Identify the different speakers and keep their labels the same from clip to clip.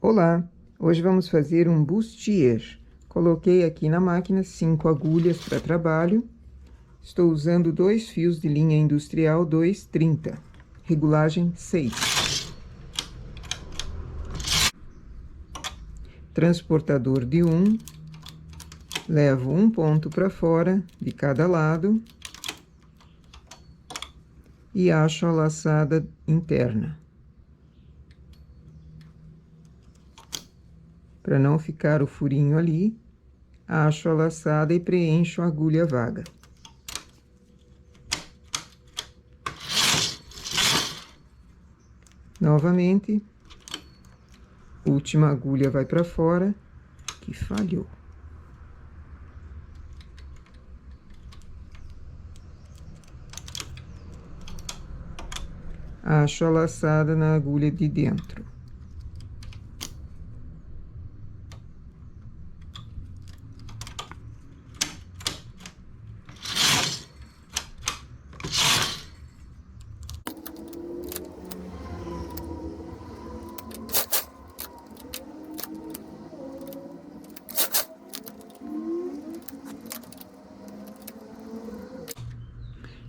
Speaker 1: Olá, hoje vamos fazer um bustier. Coloquei aqui na máquina 5 agulhas para trabalho. Estou usando 2 fios de linha industrial 230, regulagem 6. Transportador de 1. Levo um ponto para fora de cada lado e acho a laçada interna. Para não ficar o furinho ali, acho a laçada e preencho a agulha vaga. Novamente, última agulha vai para fora, que falhou. Acho a laçada na agulha de dentro.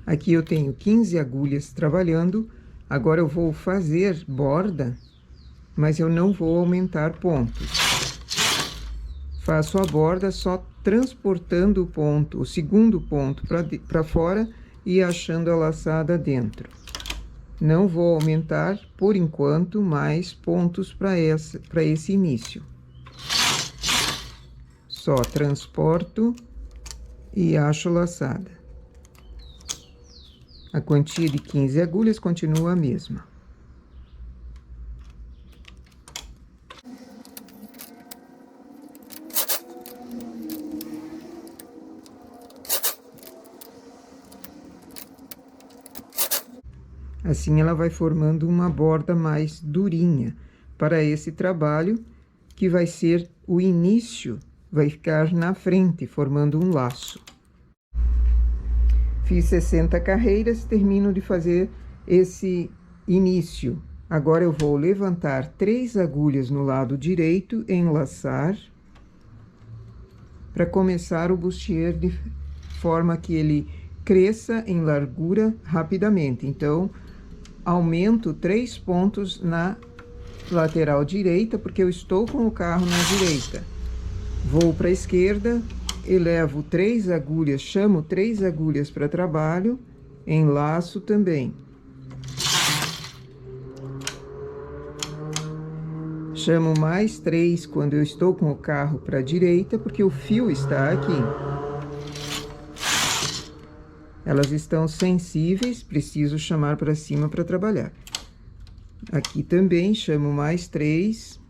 Speaker 1: Aqui eu tenho 15 agulhas trabalhando. Agora eu vou fazer borda, mas eu não vou aumentar pontos. Faço a borda só transportando o ponto, o segundo ponto para fora e achando a laçada dentro. Não vou aumentar, por enquanto, mais pontos para esse início. Só transporto e acho a laçada. A quantia de 15 agulhas continua a mesma. Assim ela vai formando uma borda mais durinha para esse trabalho, que vai ser o início, vai ficar na frente, formando um laço. Fiz 60 carreiras, termino de fazer esse início. Agora eu vou levantar 3 agulhas no lado direito, enlaçar, para começar o bustier de forma que ele cresça em largura rapidamente. Então, aumento 3 pontos na lateral direita, porque eu estou com o carro na direita. Vou para a esquerda, elevo 3 agulhas, chamo 3 agulhas para trabalho, enlaço também. Chamo mais 3 quando eu estou com o carro para a direita, porque o fio está aqui. Elas estão sensíveis, preciso chamar para cima para trabalhar. Aqui também chamo mais 3.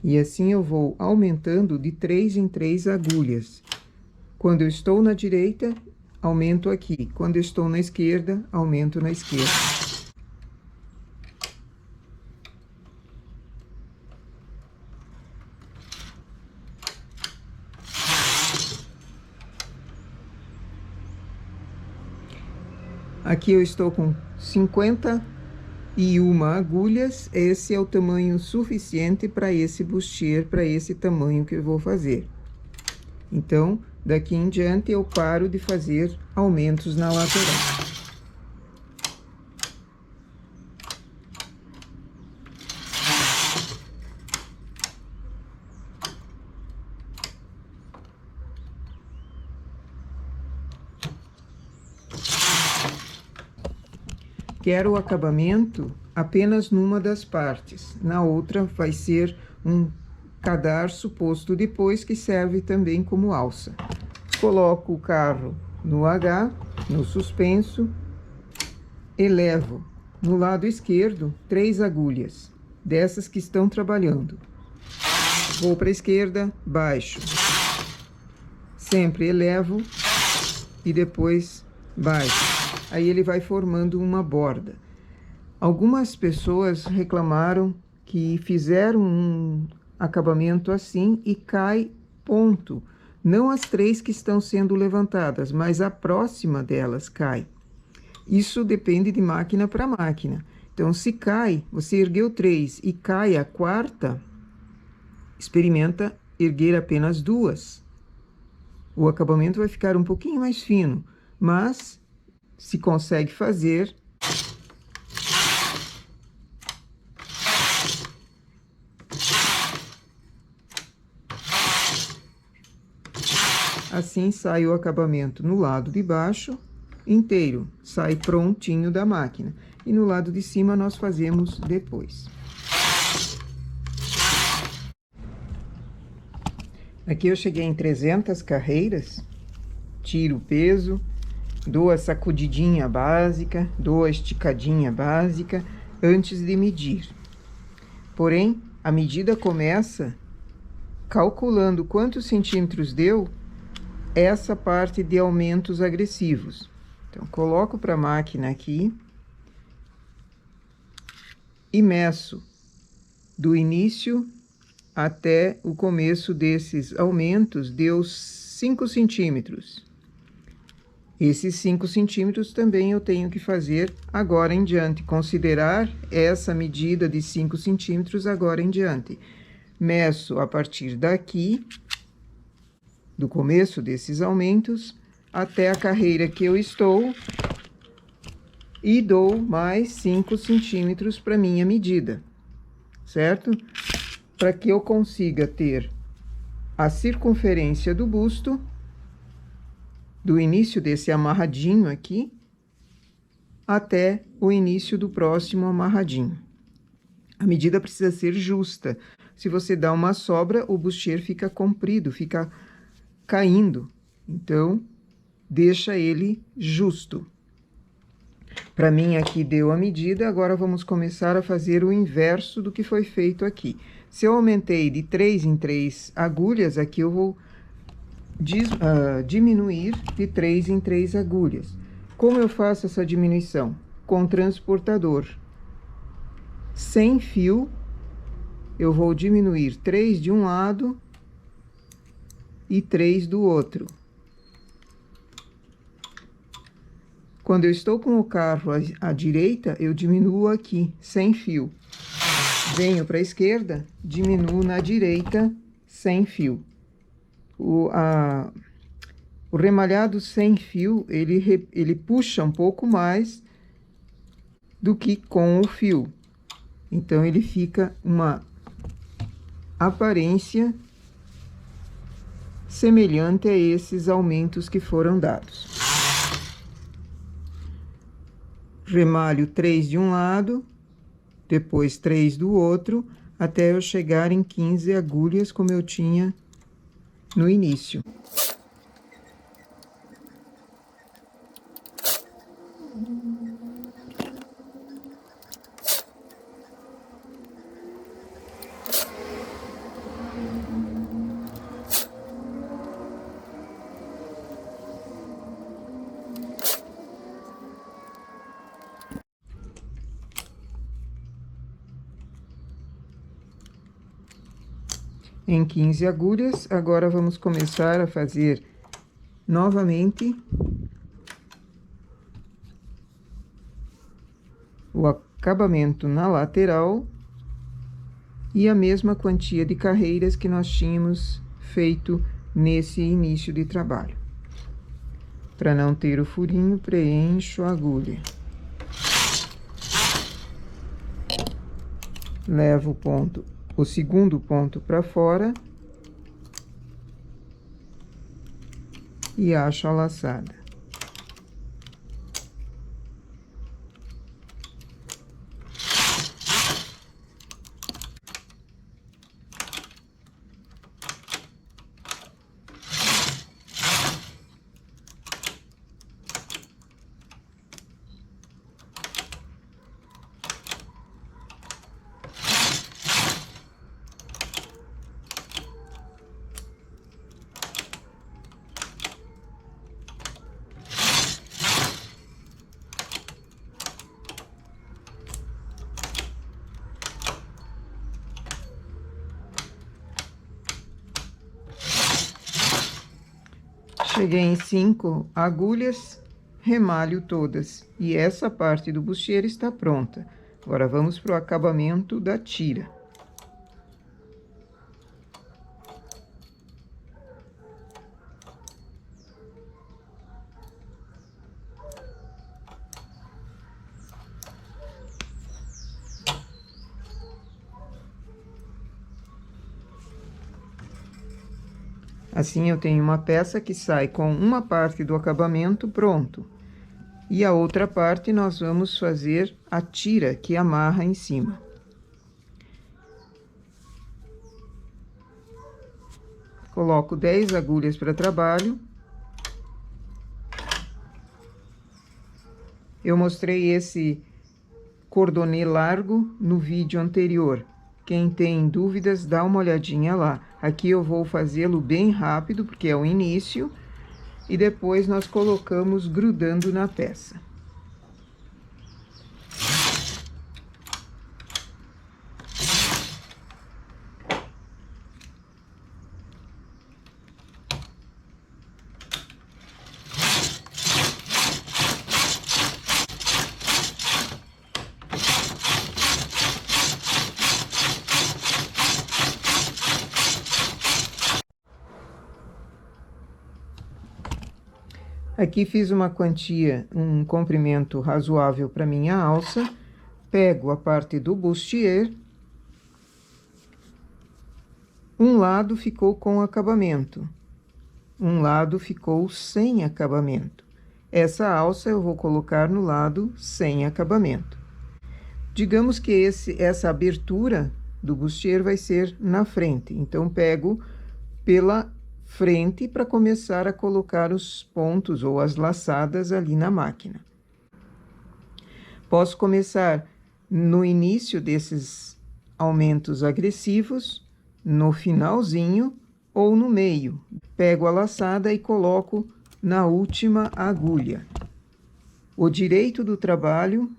Speaker 1: E assim eu vou aumentando de 3 em 3 agulhas. Quando eu estou na direita, aumento aqui. Quando eu estou na esquerda, aumento na esquerda. Aqui eu estou com 51 agulhas, esse é o tamanho suficiente para esse bustier, para esse tamanho que eu vou fazer. Então, daqui em diante, eu paro de fazer aumentos na lateral. Quero o acabamento apenas numa das partes, na outra vai ser um cadarço posto depois, que serve também como alça. Coloco o carro no H, no suspenso, elevo no lado esquerdo 3 agulhas, dessas que estão trabalhando. Vou para a esquerda, baixo. Sempre elevo e depois baixo. Aí ele vai formando uma borda. Algumas pessoas reclamaram que fizeram um acabamento assim e cai ponto. Não as 3 que estão sendo levantadas, mas a próxima delas cai. Isso depende de máquina para máquina. Então, se cai, você ergueu 3 e cai a quarta, experimenta erguer apenas 2. O acabamento vai ficar um pouquinho mais fino, mas se consegue fazer, assim sai o acabamento no lado de baixo inteiro, sai prontinho da máquina. E no lado de cima nós fazemos depois. Aqui eu cheguei em 300 carreiras, tiro o peso, dou a sacudidinha básica, dou a esticadinha básica antes de medir. Porém, a medida começa calculando quantos centímetros deu essa parte de aumentos agressivos. Então, coloco para a máquina aqui e meço do início até o começo desses aumentos, deu 5 centímetros. Esses 5 centímetros também eu tenho que fazer agora em diante, considerar essa medida de 5 centímetros agora em diante. Meço a partir daqui, do começo desses aumentos, até a carreira que eu estou, e dou mais 5 centímetros para minha medida, certo? Para que eu consiga ter a circunferência do busto, do início desse amarradinho aqui, até o início do próximo amarradinho. A medida precisa ser justa. Se você dá uma sobra, o bustier fica comprido, fica caindo. Então, deixa ele justo. Para mim, aqui deu a medida, agora vamos começar a fazer o inverso do que foi feito aqui. Se eu aumentei de 3 em 3 agulhas, aqui eu vou diminuir de 3 em 3 agulhas. Como eu faço essa diminuição? Com transportador. Sem fio, eu vou diminuir 3 de um lado e 3 do outro. Quando eu estou com o carro à direita, eu diminuo aqui, sem fio. Venho para a esquerda, diminuo na direita, sem fio. O remalhado sem fio, ele puxa um pouco mais do que com o fio. Então, ele fica uma aparência semelhante a esses aumentos que foram dados. Remalho 3 de um lado, depois 3 do outro, até eu chegar em 15 agulhas, como eu tinha no início. Em 15 agulhas, agora vamos começar a fazer novamente o acabamento na lateral e a mesma quantia de carreiras que nós tínhamos feito nesse início de trabalho. Para não ter o furinho, preencho a agulha. Levo o segundo ponto para fora e acho a laçada. Cheguei em 5 agulhas, remalho todas. E essa parte do bustier está pronta. Agora, vamos para o acabamento da tira. Assim, eu tenho uma peça que sai com uma parte do acabamento pronto. E a outra parte nós vamos fazer a tira que amarra em cima. Coloco 10 agulhas para trabalho. Eu mostrei esse cordonê largo no vídeo anterior. Quem tem dúvidas, dá uma olhadinha lá. Aqui eu vou fazê-lo bem rápido, porque é o início, e depois nós colocamos grudando na peça. Aqui fiz uma quantia, um comprimento razoável para minha alça. Pego a parte do bustier. Um lado ficou com acabamento, um lado ficou sem acabamento. Essa alça eu vou colocar no lado sem acabamento. Digamos que essa abertura do bustier vai ser na frente, então pego pela frente para começar a colocar os pontos ou as laçadas ali na máquina. Posso começar no início desses aumentos agressivos, no finalzinho ou no meio. Pego a laçada e coloco na última agulha. O direito do trabalho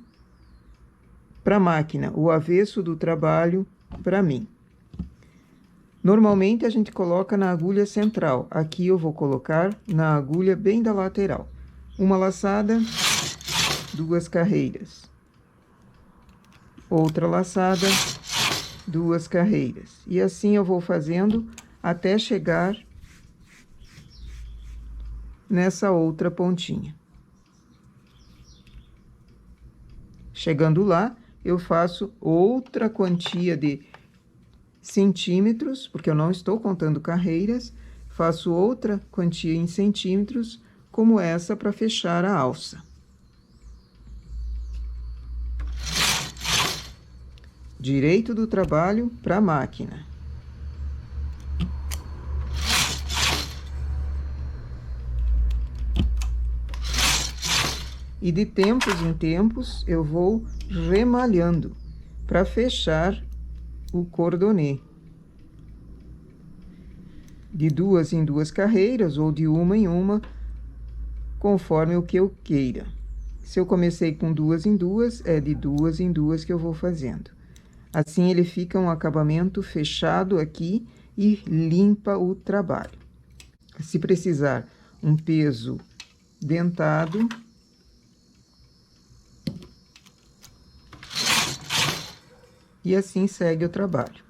Speaker 1: para a máquina, o avesso do trabalho para mim. Normalmente a gente coloca na agulha central. Aqui eu vou colocar na agulha bem da lateral. Uma laçada, 2 carreiras. Outra laçada, 2 carreiras. E assim eu vou fazendo até chegar nessa outra pontinha. Chegando lá, eu faço outra quantia de centímetros, porque eu não estou contando carreiras, faço outra quantia em centímetros, como essa para fechar a alça. Direito do trabalho para a máquina. E de tempos em tempos eu vou remalhando para fechar o cordonê. De 2 em 2 carreiras ou de uma em uma, conforme o que eu queira. Se eu comecei com 2 em 2, é de 2 em 2 que eu vou fazendo. Assim ele fica um acabamento fechado aqui e limpa o trabalho. Se precisar um peso dentado, e assim segue o trabalho.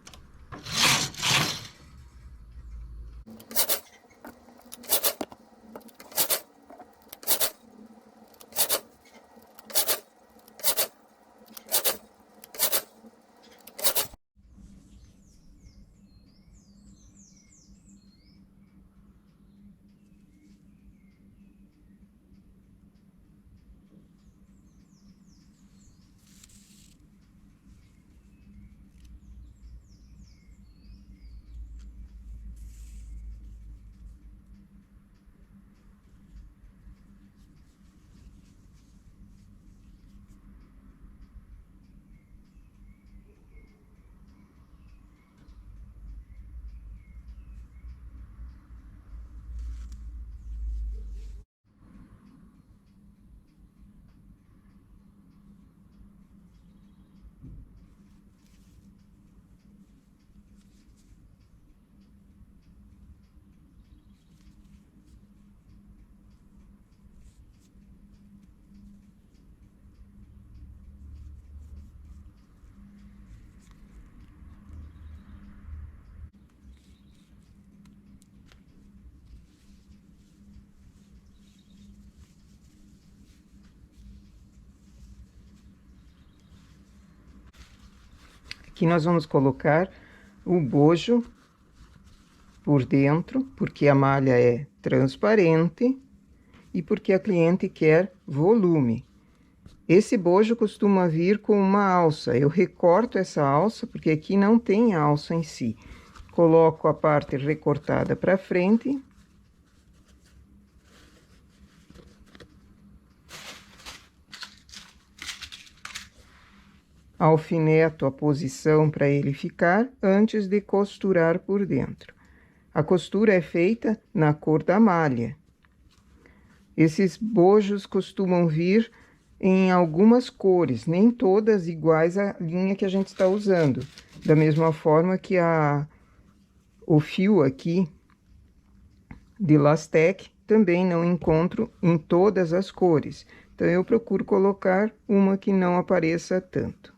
Speaker 1: Aqui nós vamos colocar o bojo por dentro, porque a malha é transparente e porque a cliente quer volume. Esse bojo costuma vir com uma alça. Eu recorto essa alça, porque aqui não tem alça em si. Coloco a parte recortada para frente. Alfineto a posição para ele ficar antes de costurar por dentro. A costura é feita na cor da malha. Esses bojos costumam vir em algumas cores, nem todas iguais à linha que a gente está usando. Da mesma forma que o fio aqui de Lastec também não encontro em todas as cores. Então, eu procuro colocar uma que não apareça tanto.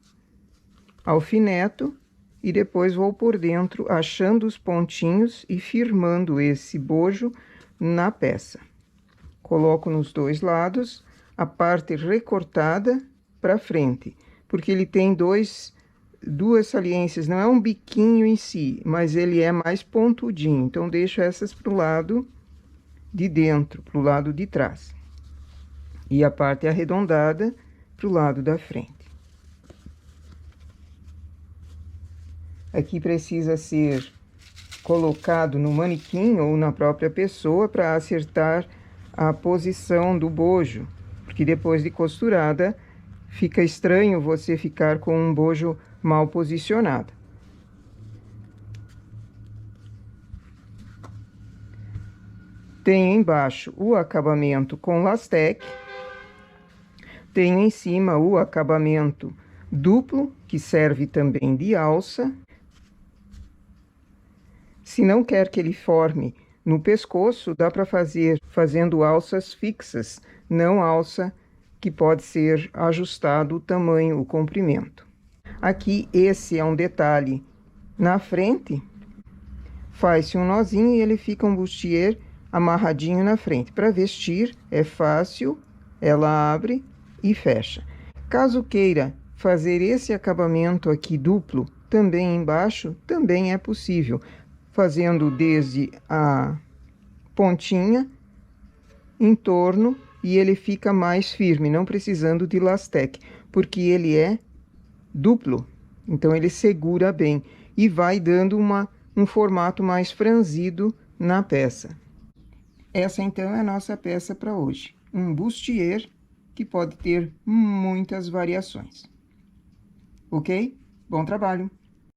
Speaker 1: Alfineto e depois vou por dentro achando os pontinhos e firmando esse bojo na peça. Coloco nos dois lados a recortada para frente, porque ele tem duas saliências, não é um biquinho em si, mas ele é mais pontudinho. Então, deixo essas pro lado de dentro, pro lado de trás. E a parte arredondada pro lado da frente. Aqui precisa ser colocado no manequim ou na própria pessoa para acertar a posição do bojo, porque depois de costurada fica estranho você ficar com um bojo mal posicionado. Tenho embaixo o acabamento com Lastec, tenho em cima o acabamento duplo, que serve também de alça. Se não quer que ele forme no pescoço, dá para fazer fazendo alças fixas, não alça que pode ser ajustado o tamanho, o comprimento. Aqui, esse é um detalhe na frente, faz-se um nozinho e ele fica um bustier amarradinho na frente. Para vestir é fácil, ela abre e fecha. Caso queira fazer esse acabamento aqui duplo, também embaixo, também é possível, fazendo desde a pontinha em torno e ele fica mais firme, não precisando de Lastec, porque ele é duplo, então ele segura bem e vai dando um formato mais franzido na peça. Essa então é a nossa peça para hoje, um bustier que pode ter muitas variações. Ok? Bom trabalho!